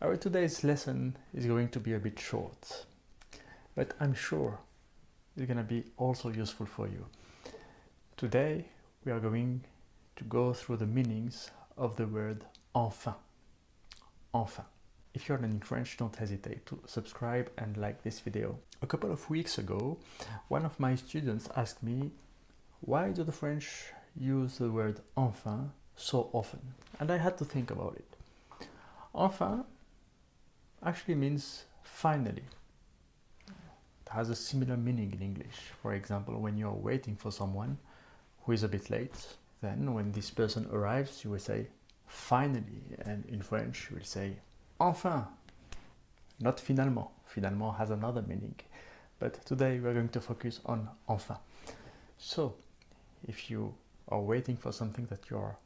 Our today's lesson is going to be a bit short, but I'm sure it's going to be also useful for you. Today we are going to go through the meanings of the word enfin. Enfin. If you're learning French, don't hesitate to subscribe and like this video. A couple of weeks ago, one of my students asked me, why do the French use the word enfin so often? And I had to think about it. Enfin actually means finally. It has a similar meaning in English. For example, when you're waiting for someone who is a bit late, then when this person arrives, you will say finally, and in French you will say enfin, not finalement. Finalement has another meaning, but today we're going to focus on enfin. So, if you are waiting for something that you're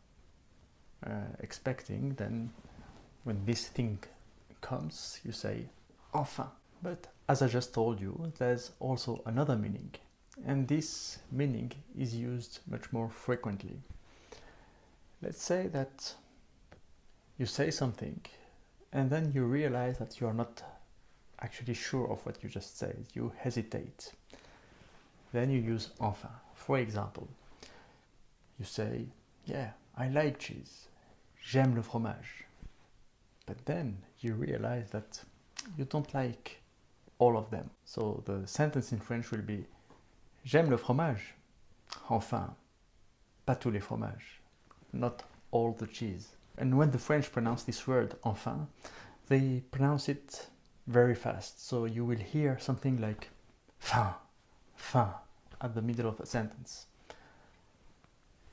expecting, then when this thing comes, you say enfin. But as I just told you, there's also another meaning, and this meaning is used much more frequently. Let's say that you say something and then you realize that you are not actually sure of what you just said. You hesitate. Then you use enfin. For example, you say, yeah, I like cheese. J'aime le fromage. But then you realize that you don't like all of them. So the sentence in French will be j'aime le fromage. Enfin, pas tous les fromages. Not all the cheese. And when the French pronounce this word enfin, they pronounce it very fast. So you will hear something like fin, fin at the middle of a sentence.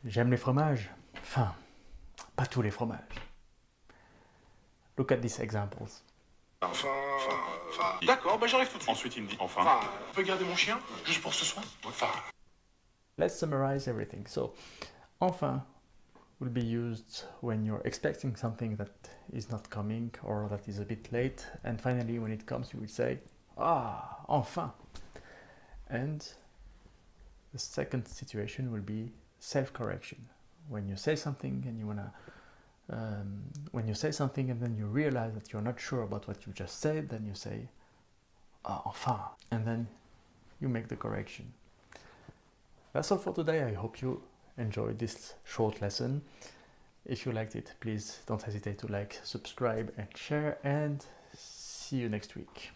J'aime les fromages. Fin, pas tous les fromages. Look at these examples. Enfin. D'accord, bah j'arrive tout de suite. Ensuite, il me dit enfin. On peut garder mon chien juste pour ce soir. Enfin. Let's summarize everything. So, enfin will be used when you're expecting something that is not coming or that is a bit late, and finally when it comes you will say ah, enfin. And the second situation will be self-correction. When you say something and you wanna when you say something and then you realize that you're not sure about what you just said, then you say ah, enfin, and then you make the correction. That's all for today. I hope you enjoyed this short lesson. If you liked it, please don't hesitate to like, subscribe and share, and see you next week.